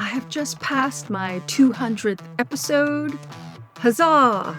I have just passed my 200th episode. Huzzah!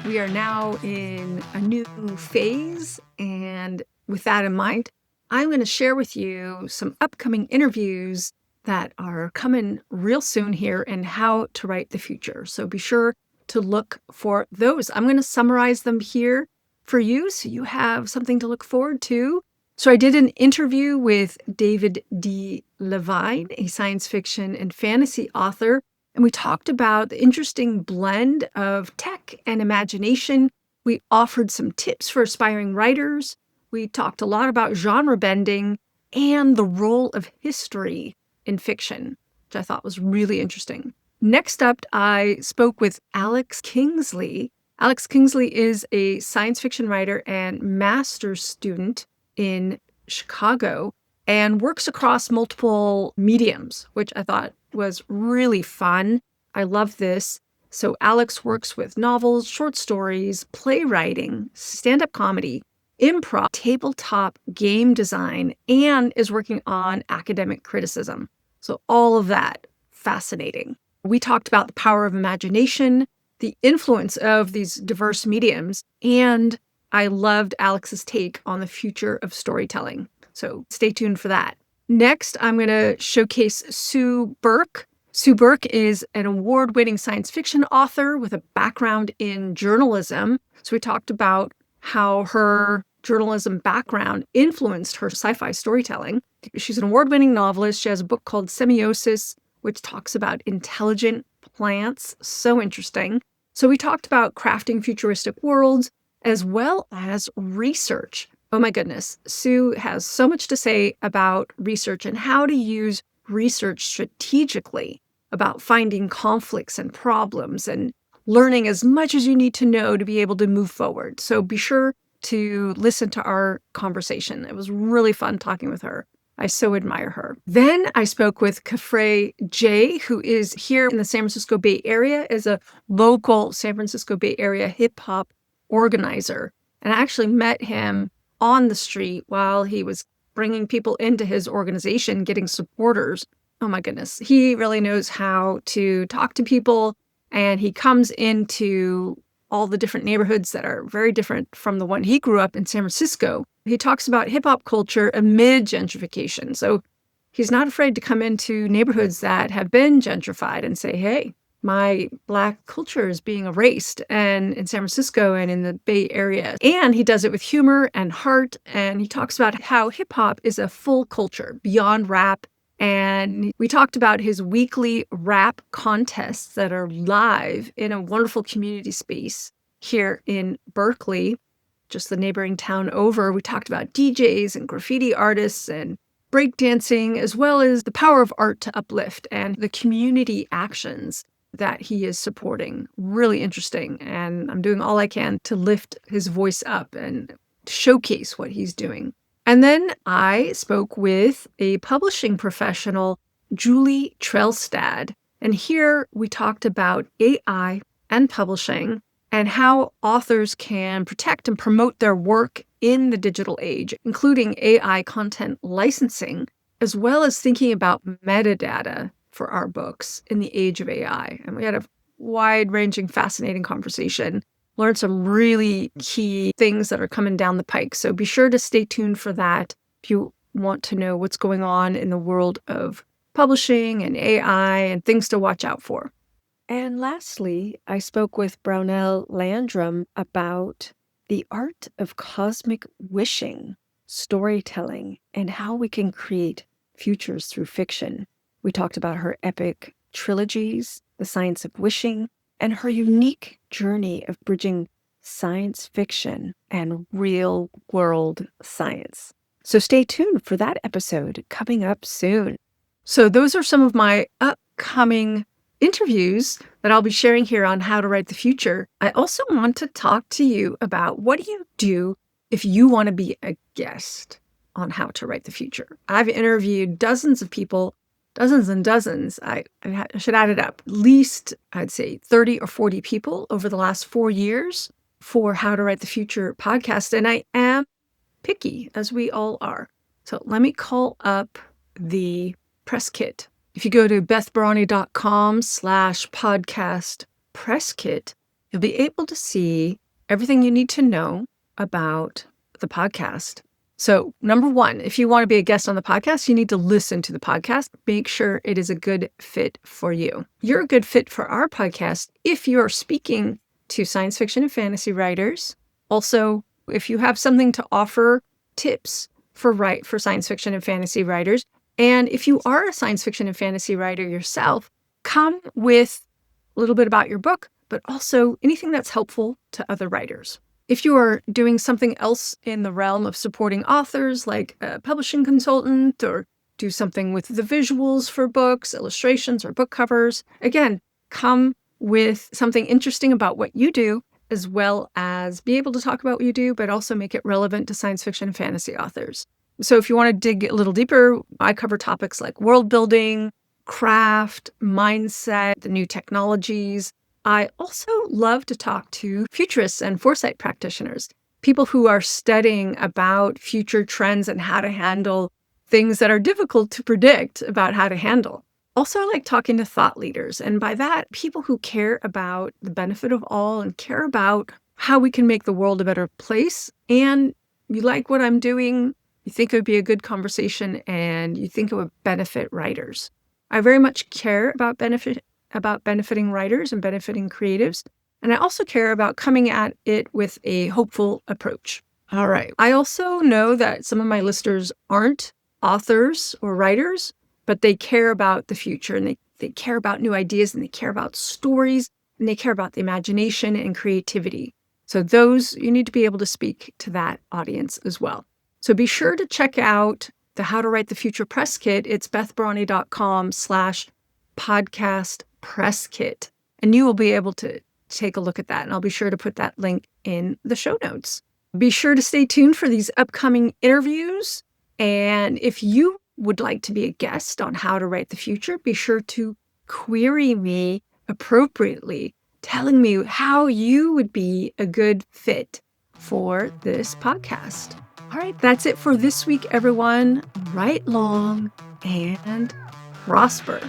We are now in a new phase, and with that in mind, I'm going to share with you some upcoming interviews that are coming real soon here and how to write the future. So be sure to look for those. I'm going to summarize them here for you so you have something to look forward to. So I did an interview with David D. Levine, a science fiction and fantasy author, and we talked about the interesting blend of tech and imagination. We offered some tips for aspiring writers. We talked a lot about genre bending and the role of history in fiction, which I thought was really interesting. Next up, I spoke with Alex Kingsley. Alex Kingsley is a science fiction writer and master's student in Chicago and works across multiple mediums, which I thought was really fun. I love this. So Alex works with novels, short stories, playwriting, stand-up comedy, improv, tabletop game design, and is working on academic criticism. So all of that, fascinating. We talked about the power of imagination, the influence of these diverse mediums, and I loved Alex's take on the future of storytelling. So stay tuned for that. Next, I'm going to showcase Sue Burke. Sue Burke is an award-winning science fiction author with a background in journalism. So we talked about how her journalism background influenced her sci-fi storytelling. She's an award-winning novelist. She has a book called Semiosis, which talks about intelligent plants. So interesting. So we talked about crafting futuristic worlds, as well as research. Oh my goodness, Sue has so much to say about research and how to use research strategically, about finding conflicts and problems and learning as much as you need to know to be able to move forward. So be sure to listen to our conversation. It was really fun talking with her. I so admire her. Then I spoke with Kafre J, who is here in the San Francisco Bay Area as a local San Francisco Bay Area hip-hop organizer. And I actually met him on the street while he was bringing people into his organization, getting supporters. Oh my goodness. He really knows how to talk to people, and he comes into all the different neighborhoods that are very different from the one he grew up in San Francisco. He talks about hip-hop culture amid gentrification. So he's not afraid to come into neighborhoods that have been gentrified and say, hey, my Black culture is being erased, and in San Francisco and in the Bay Area. And he does it with humor and heart. And he talks about how hip hop is a full culture beyond rap. And we talked about his weekly rap contests that are live in a wonderful community space here in Berkeley, just the neighboring town over. We talked about DJs and graffiti artists and breakdancing, as well as the power of art to uplift and the community actions that he is supporting. Really interesting. And I'm doing all I can to lift his voice up and showcase what he's doing. And then I spoke with a publishing professional, Julie Trelstad. And here we talked about AI and publishing and how authors can protect and promote their work in the digital age, including AI content licensing, as well as thinking about metadata for our books in the age of AI. And we had a wide-ranging, fascinating conversation. Learned some really key things that are coming down the pike. So be sure to stay tuned for that if you want to know what's going on in the world of publishing and AI and things to watch out for. And lastly, I spoke with Brownell Landrum about the art of cosmic wishing, storytelling, and how we can create futures through fiction. We talked about her epic trilogies, The Science of Wishing, and her unique journey of bridging science fiction and real-world science. So stay tuned for that episode coming up soon. So those are some of my upcoming interviews that I'll be sharing here on how to write the future. I also want to talk to you about what do you do if you want to be a guest on how to write the future. I've interviewed dozens of people, dozens and dozens. I should add it up. At least, I'd say 30 or 40 people over the last 4 years for How to Write the Future podcast. And I am picky, as we all are. So let me call up the press kit If you go to bethbarany.com/podcast press kit, you'll be able to see everything you need to know about the podcast. So, number one, if you want to be a guest on the podcast, you need to listen to the podcast. Make sure it is a good fit for you. You're a good fit for our podcast if you're speaking to science fiction and fantasy writers. Also, if you have something to offer, tips for science fiction and fantasy writers. And if you are a science fiction and fantasy writer yourself, come with a little bit about your book, but also anything that's helpful to other writers. If you are doing something else in the realm of supporting authors, like a publishing consultant, or do something with the visuals for books, illustrations, or book covers, again, come with something interesting about what you do, as well as be able to talk about what you do, but also make it relevant to science fiction and fantasy authors. So if you want to dig a little deeper, I cover topics like world building, craft, mindset, the new technologies. I also love to talk to futurists and foresight practitioners, people who are studying about future trends and how to handle things that are difficult to predict about how to handle. Also, I like talking to thought leaders, and by that, people who care about the benefit of all and care about how we can make the world a better place. And you like what I'm doing, you think it would be a good conversation, and you think it would benefit writers. I very much care about benefiting writers and benefiting creatives. And I also care about coming at it with a hopeful approach. All right. I also know that some of my listeners aren't authors or writers, but they care about the future, and they care about new ideas, and they care about stories, and they care about the imagination and creativity. So you need to be able to speak to that audience as well. So be sure to check out the How to Write the Future press kit. It's bethbarany.com/podcast press kit. And you will be able to take a look at that. And I'll be sure to put that link in the show notes. Be sure to stay tuned for these upcoming interviews. And if you would like to be a guest on How to Write the Future, be sure to query me appropriately, telling me how you would be a good fit for this podcast. All right, that's it for this week, everyone. Write long and prosper.